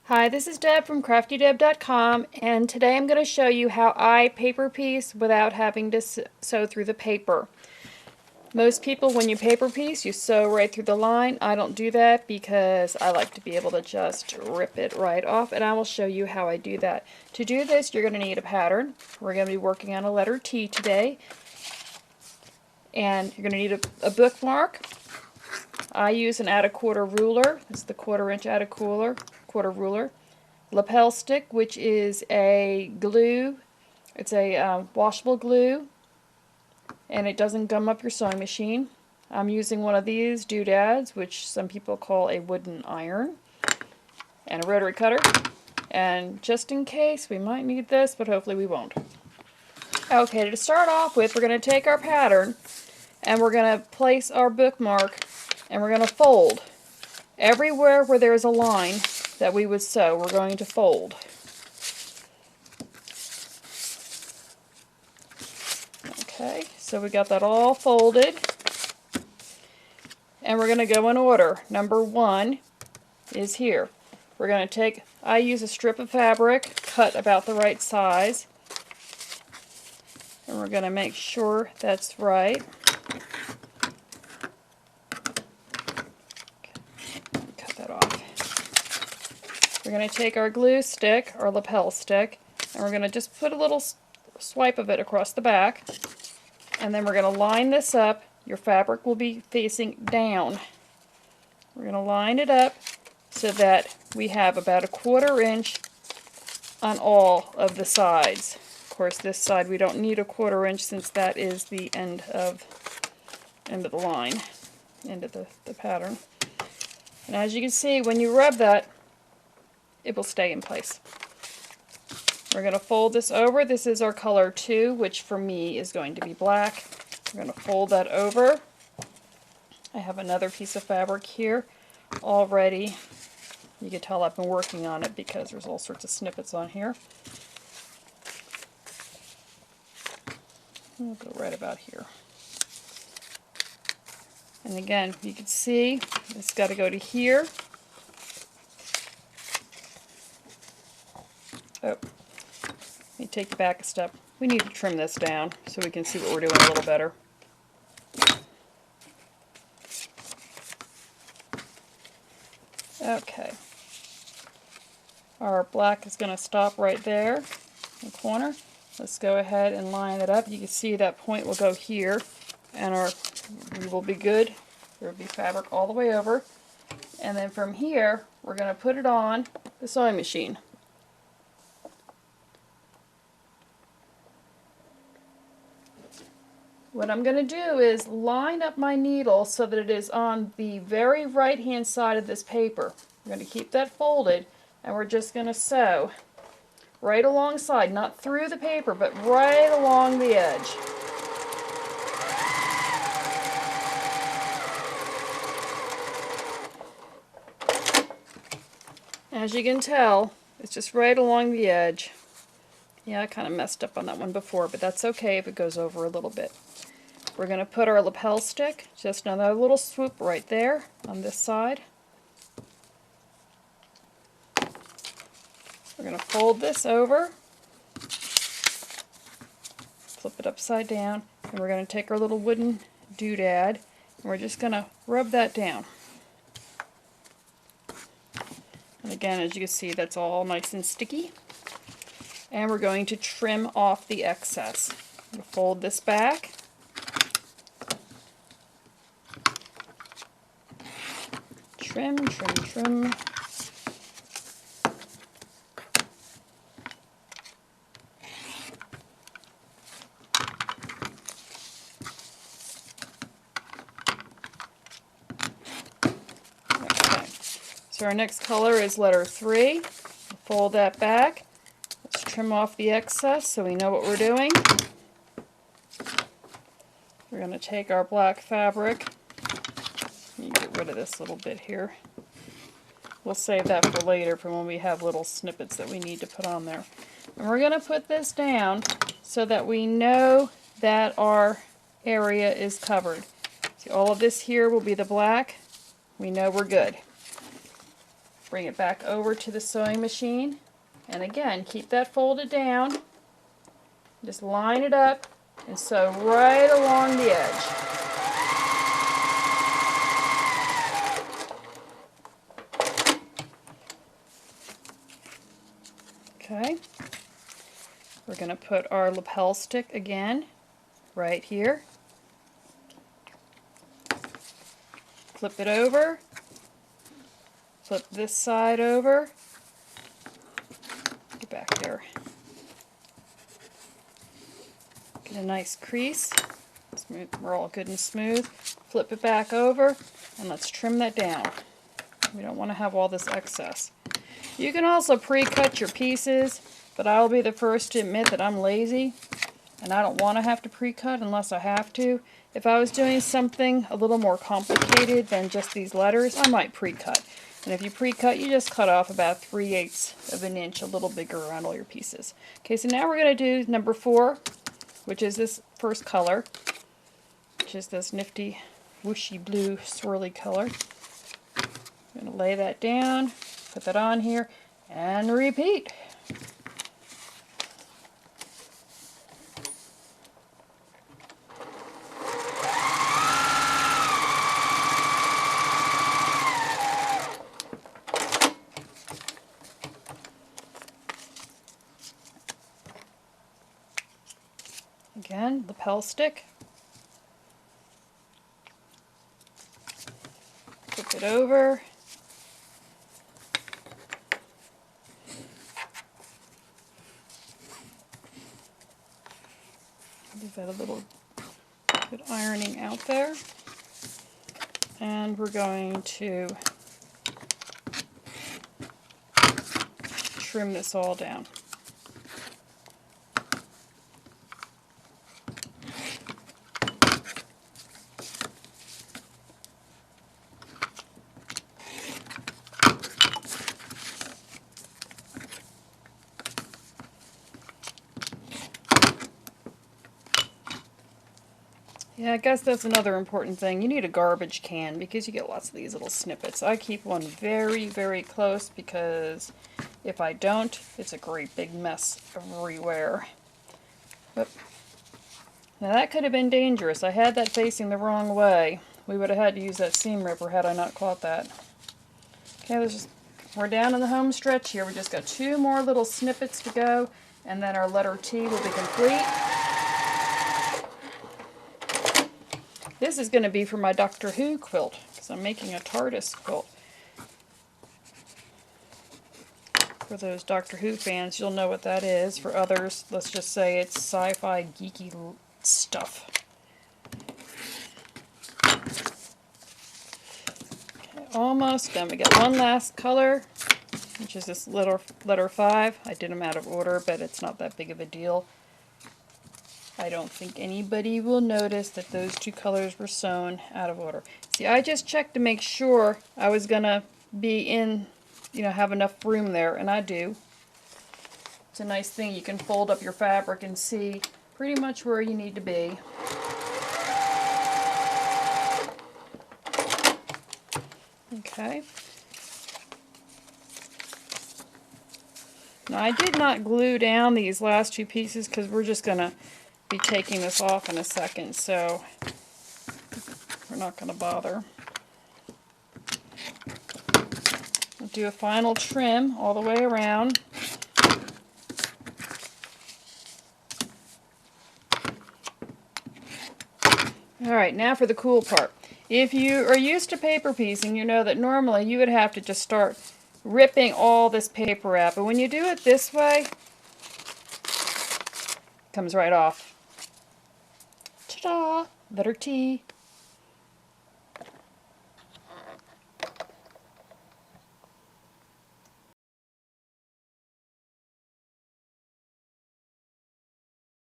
Hi, this is Deb from CraftyDeb.com, and today I'm going to show you how I paper piece without having to sew through the paper. Most people, when you paper piece, you sew right through the line. I don't do that because I like to be able to just rip it right off, and I will show you how I do that. To do this, you're going to need a pattern. We're going to be working on a letter T today, and you're going to need a bookmark. I use an add-a-quarter ruler. This is the 1/4 inch quarter ruler. Lapel stick, which is a glue. It's a washable glue, and it doesn't gum up your sewing machine. I'm using one of these doodads, which some people call a wooden iron, and a rotary cutter. And just in case, we might need this, but hopefully we won't. Okay, to start off with, we're going to take our pattern and we're going to place our bookmark and we're going to fold. Everywhere where there's a line that we would sew, we're going to fold. Okay, so we got that all folded. And we're going to go in order. Number 1 is here. We're going to take, I use a strip of fabric, cut about the right size. And we're going to make sure that's right. Cut that off. We're going to take our glue stick, our lapel stick, and we're going to just put a little swipe of it across the back. And then we're going to line this up. Your fabric will be facing down. We're going to line it up so that we have about a 1/4 inch on all of the sides. Of course, this side we don't need a 1/4 inch since that is the end of the line, end of the pattern. And as you can see, when you rub that, it will stay in place. We're going to fold this over. This is our color 2, which for me is going to be black. We're going to fold that over. I have another piece of fabric here already. You can tell I've been working on it because there's all sorts of snippets on here. We'll go right about here. And again, you can see it's got to go to here. Oh, let me take you back a step. We need to trim this down so we can see what we're doing a little better. Okay. Our black is going to stop right there in the corner. Let's go ahead and line it up. You can see that point will go here, and we will be good. There will be fabric all the way over. And then from here, we're going to put it on the sewing machine. What I'm going to do is line up my needle so that it is on the very right hand side of this paper. I'm going to keep that folded, and we're just going to sew right alongside, not through the paper, but right along the edge. As you can tell, it's just right along the edge. Yeah, I kind of messed up on that one before, but that's okay if it goes over a little bit. We're going to put our lapel stick, just another little swoop right there on this side. We're going to fold this over, flip it upside down, and we're going to take our little wooden doodad, and we're just going to rub that down. And again, as you can see, that's all nice and sticky. And we're going to trim off the excess. I'm going to fold this back. Trim, trim, trim. Okay. So our next color is letter 3. Fold that back. Let's trim off the excess so we know what we're doing. We're going to take our black fabric. Let me get rid of this little bit here. We'll save that for later for when we have little snippets that we need to put on there. And we're going to put this down so that we know that our area is covered. See, all of this here will be the black. We know we're good. Bring it back over to the sewing machine. And again, keep that folded down. Just line it up and sew right along the edge. Okay. We're going to put our lapel stick again right here. Flip it over. Flip this side over. Get back there. Get a nice crease. Smooth. We're all good and smooth. Flip it back over and let's trim that down. We don't want to have all this excess. You can also pre-cut your pieces, but I'll be the first to admit that I'm lazy and I don't want to have to pre-cut unless I have to. If I was doing something a little more complicated than just these letters, I might pre-cut. And if you pre-cut, you just cut off about 3/8 of an inch, a little bigger around all your pieces. Okay, so now we're going to do number 4, which is this first color, which is this nifty, whooshy blue swirly color. I'm going to lay that down, put that on here, and repeat. Again, lapel stick. Flip it over. Leave that a little bit ironing out there. And we're going to trim this all down. Yeah, I guess that's another important thing. You need a garbage can because you get lots of these little snippets. I keep one very, very close because if I don't, it's a great big mess everywhere. But now that could have been dangerous. I had that facing the wrong way. We would have had to use that seam ripper had I not caught that. Okay, we're down in the home stretch here. We just got 2 more little snippets to go, and then our letter T will be complete. This is going to be for my Doctor Who quilt, because I'm making a TARDIS quilt. For those Doctor Who fans, you'll know what that is. For others, let's just say it's sci-fi geeky stuff. Okay, almost done. We got one last color, which is this letter 5. I did them out of order, but it's not that big of a deal. I don't think anybody will notice that those 2 colors were sewn out of order. See, I just checked to make sure I was going to be in, have enough room there, and I do. It's a nice thing. You can fold up your fabric and see pretty much where you need to be. Okay. Now, I did not glue down these last 2 pieces because we're just going to be taking this off in a second, so we're not going to bother. We'll do a final trim all the way around. Alright, now for the cool part. If you are used to paper piecing, you know that normally you would have to just start ripping all this paper out, but when you do it this way, it comes right off. Ta-da! Letter T.